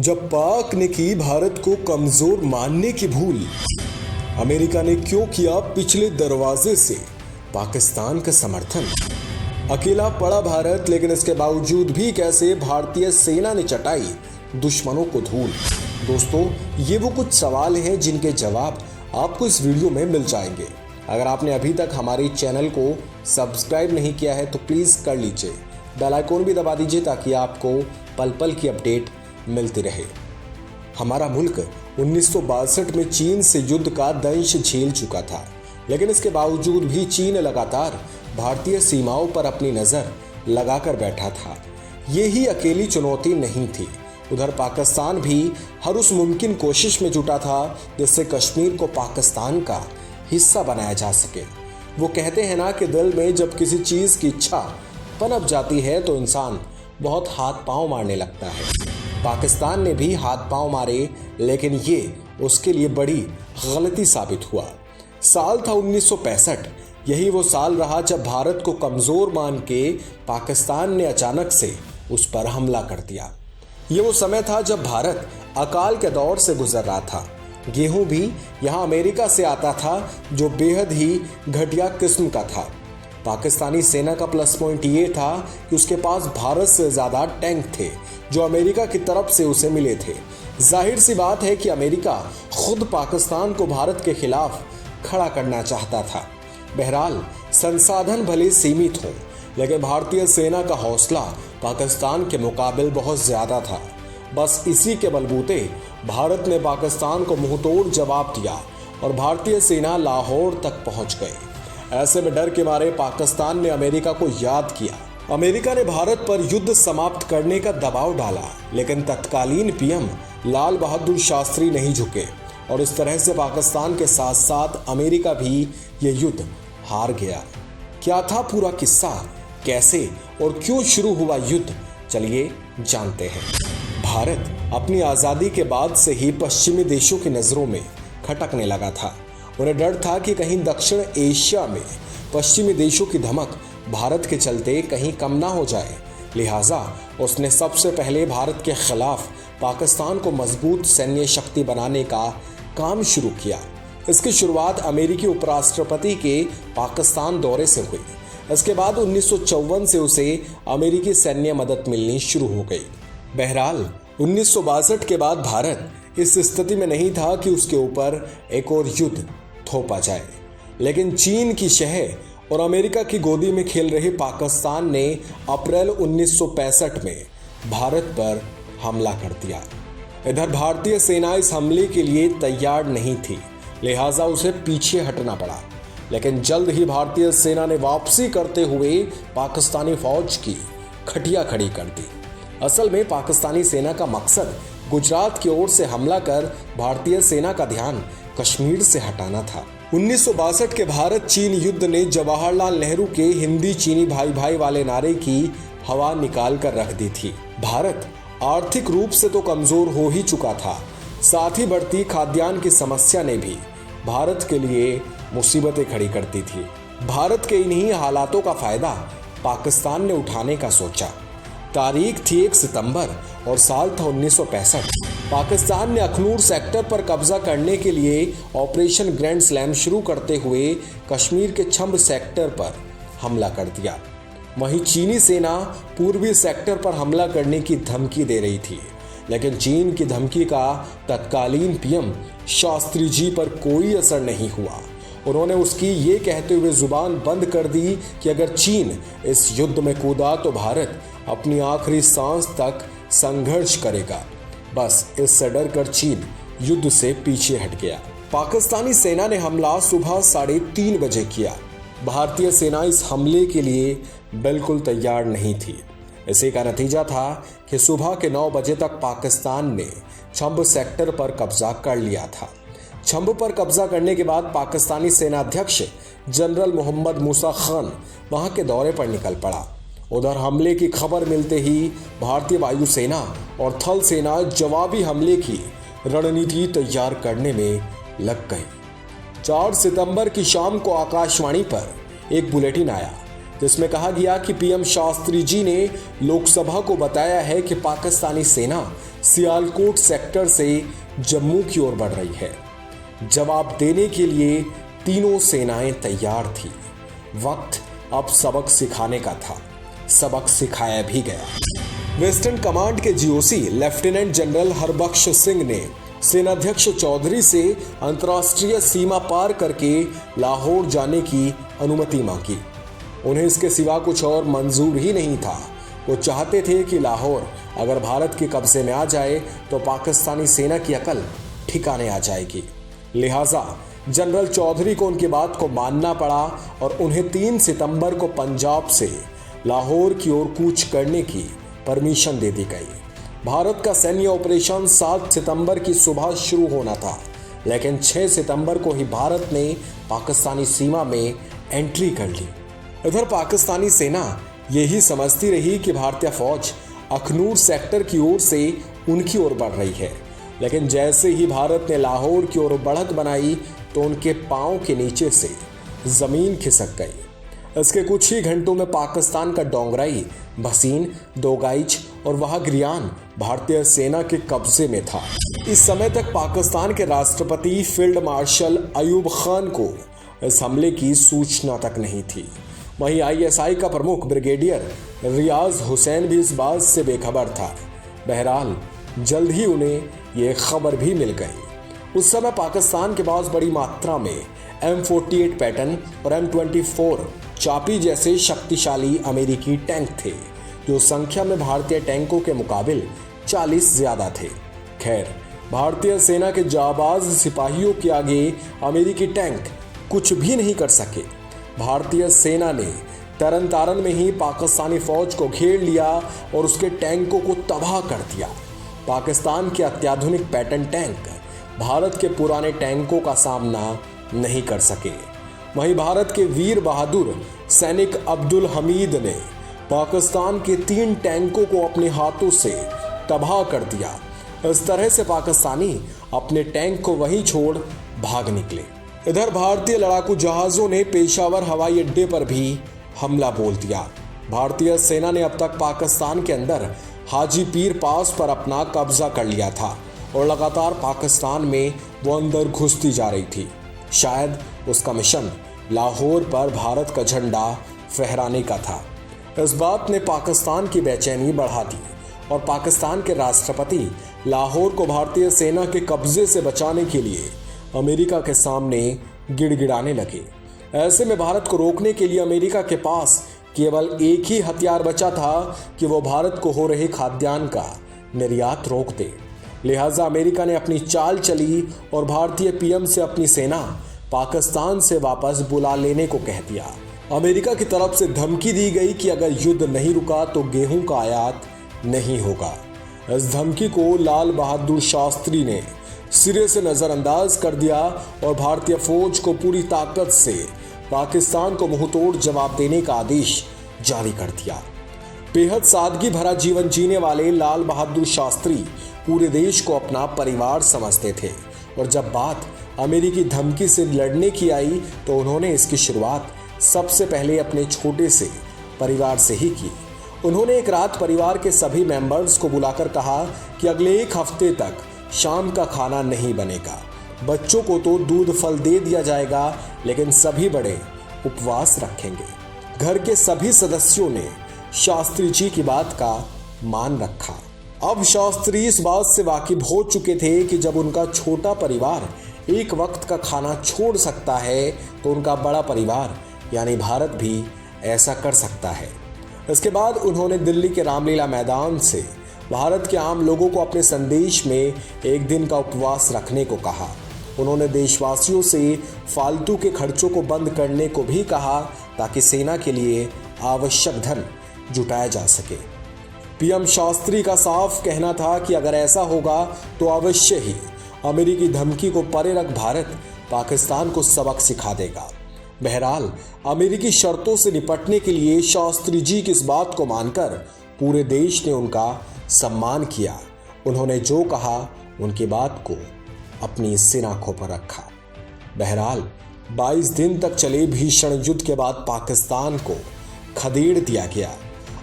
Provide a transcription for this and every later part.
जब पाक ने की भारत को कमजोर मानने की भूल, अमेरिका ने क्यों किया पिछले दरवाजे से पाकिस्तान का समर्थन। अकेला पड़ा भारत, लेकिन इसके बावजूद भी कैसे भारतीय सेना ने चटाई दुश्मनों को धूल। दोस्तों, ये वो कुछ सवाल हैं जिनके जवाब आपको इस वीडियो में मिल जाएंगे। अगर आपने अभी तक हमारे चैनल को सब्सक्राइब नहीं किया है तो प्लीज़ कर लीजिए, बेल आइकॉन भी दबा दीजिए ताकि आपको पल पल की अपडेट मिलती रहे। हमारा मुल्क 1962 में चीन से युद्ध का दंश झेल चुका था, लेकिन इसके बावजूद भी चीन लगातार भारतीय सीमाओं पर अपनी नज़र लगाकर बैठा था। ये ही अकेली चुनौती नहीं थी, उधर पाकिस्तान भी हर उस मुमकिन कोशिश में जुटा था जिससे कश्मीर को पाकिस्तान का हिस्सा बनाया जा सके। वो कहते हैं ना कि दिल में जब किसी चीज़ की इच्छा पनप जाती है तो इंसान बहुत हाथ पांव मारने लगता है। पाकिस्तान ने भी हाथ पांव मारे, लेकिन ये उसके लिए बड़ी गलती साबित हुआ। साल था 1965। यही वो साल रहा जब भारत को कमज़ोर मान के पाकिस्तान ने अचानक से उस पर हमला कर दिया। ये वो समय था जब भारत अकाल के दौर से गुजर रहा था। गेहूं भी यहाँ अमेरिका से आता था, जो बेहद ही घटिया किस्म का था। पाकिस्तानी सेना का प्लस पॉइंट ये था कि उसके पास भारत से ज़्यादा टैंक थे जो अमेरिका की तरफ से उसे मिले थे। जाहिर सी बात है कि अमेरिका खुद पाकिस्तान को भारत के खिलाफ खड़ा करना चाहता था। बहरहाल, संसाधन भले सीमित हों, लेकिन भारतीय सेना का हौसला पाकिस्तान के मुकाबले बहुत ज़्यादा था। बस इसी के बलबूते भारत ने पाकिस्तान को मुंहतोड़ जवाब दिया और भारतीय सेना लाहौर तक पहुंच गई। ऐसे में डर के मारे पाकिस्तान ने अमेरिका को याद किया। अमेरिका ने भारत पर युद्ध समाप्त करने का दबाव डाला, लेकिन तत्कालीन पीएम लाल बहादुर शास्त्री नहीं झुके और इस तरह से पाकिस्तान के साथ साथ अमेरिका भी ये युद्ध हार गया। क्या था पूरा किस्सा, कैसे और क्यों शुरू हुआ युद्ध, चलिए जानते हैं। भारत अपनी आज़ादी के बाद से ही पश्चिमी देशों की नज़रों में खटकने लगा था। उन्हें डर था कि कहीं दक्षिण एशिया में पश्चिमी देशों की धमक भारत के चलते कहीं कम ना हो जाए। लिहाजा उसने सबसे पहले भारत के खिलाफ पाकिस्तान को मजबूत सैन्य शक्ति बनाने का काम शुरू किया। इसकी शुरुआत अमेरिकी उपराष्ट्रपति के पाकिस्तान दौरे से हुई। इसके बाद 1954 से उसे अमेरिकी सैन्य मदद मिलनी शुरू हो गई। बहरहाल, 1962 के बाद भारत इस स्थिति में नहीं था कि उसके ऊपर एक और युद्ध थोपा जाए, लेकिन चीन की शह और अमेरिका की गोदी में खेल रहे पाकिस्तान ने अप्रैल 1965 में भारत पर हमला कर दिया। इधर भारतीय सेना इस हमले के लिए तैयार नहीं थी, लिहाजा उसे पीछे हटना पड़ा। लेकिन जल्द ही भारतीय सेना ने वापसी करते हुए पाकिस्तानी फौज की खटिया खड़ी कर दी। असल में पाकिस्तानी सेना का मकसद गुजरात की ओर से हमला कर भारतीय सेना का ध्यान कश्मीर से हटाना था। 1962 के भारत चीन युद्ध ने जवाहरलाल नेहरू के हिंदी चीनी भाई भाई वाले नारे की हवा निकाल कर रख दी थी। भारत आर्थिक रूप से तो कमजोर हो ही चुका था, साथ ही बढ़ती खाद्यान्न की समस्या ने भी भारत के लिए मुसीबतें खड़ी करती थी। भारत के इन्हीं हालातों का फायदा पाकिस्तान ने उठाने का सोचा। तारीख थी 1 सितंबर और साल था 1965। पाकिस्तान ने अखनूर सेक्टर पर कब्जा करने के लिए ऑपरेशन ग्रैंड स्लैम शुरू करते हुए कश्मीर के छंब सेक्टर पर हमला कर दिया। वहीं चीनी सेना पूर्वी सेक्टर पर हमला करने की धमकी दे रही थी, लेकिन चीन की धमकी का तत्कालीन पीएम शास्त्री जी पर कोई असर नहीं हुआ। उन्होंने उसकी ये कहते हुए जुबान बंद कर दी कि अगर चीन इस युद्ध में कूदा तो भारत अपनी आखिरी सांस तक संघर्ष करेगा। बस इससे डर कर चीन युद्ध से पीछे हट गया। पाकिस्तानी सेना ने हमला सुबह 3:30 बजे किया। भारतीय सेना इस हमले के लिए बिल्कुल तैयार नहीं थी। इसी का नतीजा था कि सुबह के 9 बजे तक पाकिस्तान ने छंब सेक्टर पर कब्जा कर लिया था। छंब पर कब्जा करने के बाद पाकिस्तानी सेनाध्यक्ष जनरल मोहम्मद मूसा खान वहां के दौरे पर निकल पड़ा। उधर हमले की खबर मिलते ही भारतीय वायुसेना और थल सेना जवाबी हमले की रणनीति तैयार करने में लग गई। 4 सितंबर की शाम को आकाशवाणी पर एक बुलेटिन आया जिसमें कहा गया कि पीएम शास्त्री जी ने लोकसभा को बताया है कि पाकिस्तानी सेना सियालकोट सेक्टर से जम्मू की ओर बढ़ रही है। जवाब देने के लिए तीनों सेनाएं तैयार थी। वक्त अब सबक सिखाने का था। सबक सिखाया भी गया। वेस्टर्न कमांड के GOC lieutenant general Harbaksh Singh ने सेनाध्यक्ष चौधरी से अंतर्राष्ट्रीय सीमा पार करके लाहौर जाने की अनुमति मांगी। उन्हें इसके सिवा कुछ और मंजूर ही नहीं था। वो चाहते थे कि लाहौर अगर भारत के कब्जे में आ जाए तो पाकिस्तानी सेना की अकल ठिकाने आ जाएगी। लिहाजा जनरल चौधरी को उनकी बात को मानना पड़ा और उन्हें 3 सितंबर को पंजाब से लाहौर की ओर कूच करने की परमिशन दे दी गई। भारत का सैन्य ऑपरेशन 7 सितंबर की सुबह शुरू होना था, लेकिन 6 सितंबर को ही भारत ने पाकिस्तानी सीमा में एंट्री कर ली। इधर पाकिस्तानी सेना यही समझती रही कि भारतीय फौज अखनूर सेक्टर की ओर से उनकी ओर बढ़ रही है, लेकिन जैसे ही भारत ने लाहौर की ओर बढ़त बनाई तो उनके पांव के नीचे से जमीन खिसक गई। इसके कुछ ही घंटों में पाकिस्तान का डोंगराई, भसीन, दोगाइच और वाहगिरियान भारतीय सेना के कब्जे में था। इस समय तक पाकिस्तान के राष्ट्रपति फील्ड मार्शल अयूब खान को इस हमले की सूचना तक नहीं थी। वहीं आईएसआई का प्रमुख ब्रिगेडियर रियाज हुसैन भी इस बात से बेखबर था। बहरहाल जल्द ही उन्हें यह खबर भी मिल गई। उस समय पाकिस्तान के पास बड़ी मात्रा में M48 पैटर्न और M24 चापी जैसे शक्तिशाली अमेरिकी टैंक थे, जो संख्या में भारतीय टैंकों के मुकाबिल 40 ज्यादा थे। खैर, भारतीय सेना के जाबाज सिपाहियों के आगे अमेरिकी टैंक कुछ भी नहीं कर सके। भारतीय सेना ने तरन तारन में ही पाकिस्तानी फौज को घेर लिया और उसके टैंकों को तबाह कर दिया। पाकिस्तान के अत्याधुनिक पैटर्न टैंक भारत के पुराने टैंकों का सामना नहीं कर सके। वहीं भारत के वीर बहादुर सैनिक अब्दुल हमीद ने पाकिस्तान के 3 टैंकों को अपने हाथों से तबाह कर दिया। इस तरह से पाकिस्तानी अपने टैंक को वहीं छोड़ भाग निकले। इधर भारतीय लड़ाकू जहाजों ने पेशावर हवाई अड्डे पर भी हमला बोल दिया। भारतीय सेना ने अब तक पाकिस्तान के अंदर हाजी पीर पास पर अपना कब्जा कर लिया था और लगातार पाकिस्तान में वो अंदर घुसती जा रही थी। शायद उसका मिशन लाहौर पर भारत का झंडा फहराने का था। इस बात ने पाकिस्तान की बेचैनी बढ़ा दी और पाकिस्तान के राष्ट्रपति लाहौर को भारतीय सेना के कब्जे से बचाने के लिए अमेरिका के सामने गिड़गिड़ाने लगे। ऐसे में भारत को रोकने के लिए अमेरिका के पास केवल एक ही हथियार बचा था कि वो भारत को हो रहे खाद्यान्न का निर्यात रोक दे। लिहाजा अमेरिका ने अपनी चाल चली और भारतीय पीएम से अपनी सेना पाकिस्तान से वापस बुला लेने को कह दिया। अमेरिका की तरफ से धमकी दी गई कि अगर युद्ध नहीं रुका तो गेहूं का आयात नहीं होगा। इस धमकी को लाल बहादुर शास्त्री ने सिरे से नजरअंदाज कर दिया और भारतीय फौज को पूरी ताकत से पाकिस्तान को मुंहतोड़ जवाब देने का आदेश जारी कर दिया। बेहद सादगी भरा जीवन जीने वाले लाल बहादुर शास्त्री पूरे देश को अपना परिवार समझते थे और जब बात अमेरिकी धमकी से लड़ने की आई तो उन्होंने इसकी शुरुआत सबसे पहले अपने छोटे से परिवार से ही की। उन्होंने एक रात परिवार के सभी मेंबर्स को बुलाकर कहा कि अगले 1 हफ्ते तक शाम का खाना नहीं बनेगा। बच्चों को तो दूध फल दे दिया जाएगा, लेकिन सभी बड़े उपवास रखेंगे। घर के सभी सदस्यों ने शास्त्री जी की बात का मान रखा। अब शास्त्री इस बात से वाकिफ हो चुके थे कि जब उनका छोटा परिवार एक वक्त का खाना छोड़ सकता है तो उनका बड़ा परिवार यानी भारत भी ऐसा कर सकता है। इसके बाद उन्होंने दिल्ली के रामलीला मैदान से भारत के आम लोगों को अपने संदेश में 1 दिन का उपवास रखने को कहा। उन्होंने देशवासियों से फालतू के खर्चों को बंद करने को भी कहा ताकि सेना के लिए आवश्यक धन जुटाया जा सके। पीएम शास्त्री का साफ कहना था कि अगर ऐसा होगा तो अवश्य ही अमेरिकी धमकी को परे रख भारत पाकिस्तान को सबक सिखा देगा। बहरहाल अमेरिकी शर्तों से निपटने के लिए शास्त्री जी की इस बात को मानकर पूरे देश ने उनका सम्मान किया। उन्होंने जो कहा उनकी बात को अपनी सिर आंखों पर रखा। बहरहाल 22 दिन तक चले भीषण युद्ध के बाद पाकिस्तान को खदेड़ दिया गया।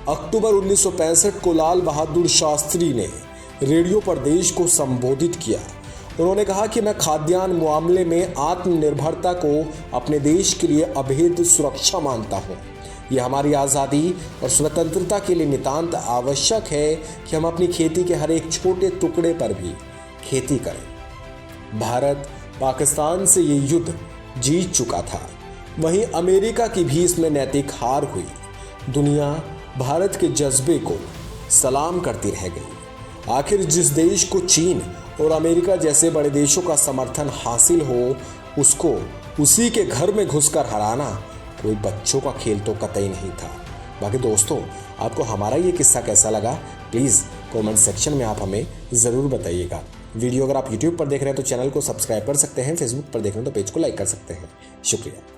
अक्टूबर 1965 को लाल बहादुर शास्त्री ने रेडियो पर देश को संबोधित किया। उन्होंने कहा कि मैं खाद्यान्न मामले में आत्मनिर्भरता को अपने देश के लिए अभेद्य सुरक्षा मानता हूँ। यह हमारी आज़ादी और स्वतंत्रता के लिए नितांत आवश्यक है कि हम अपनी खेती के हर एक छोटे टुकड़े पर भी खेती करें। भारत पाकिस्तान से ये युद्ध जीत चुका था, वहीं अमेरिका की भी इसमें नैतिक हार हुई। दुनिया भारत के जज्बे को सलाम करती रह गई। आखिर जिस देश को चीन और अमेरिका जैसे बड़े देशों का समर्थन हासिल हो, उसको उसी के घर में घुसकर हराना कोई बच्चों का खेल तो कतई नहीं था। बाकी दोस्तों, आपको हमारा ये किस्सा कैसा लगा, प्लीज़ कमेंट सेक्शन में आप हमें ज़रूर बताइएगा। वीडियो अगर आप यूट्यूब पर देख रहे हैं तो चैनल को सब्सक्राइब कर सकते हैं, फेसबुक पर देख रहे हैं तो पेज को लाइक कर सकते हैं। शुक्रिया।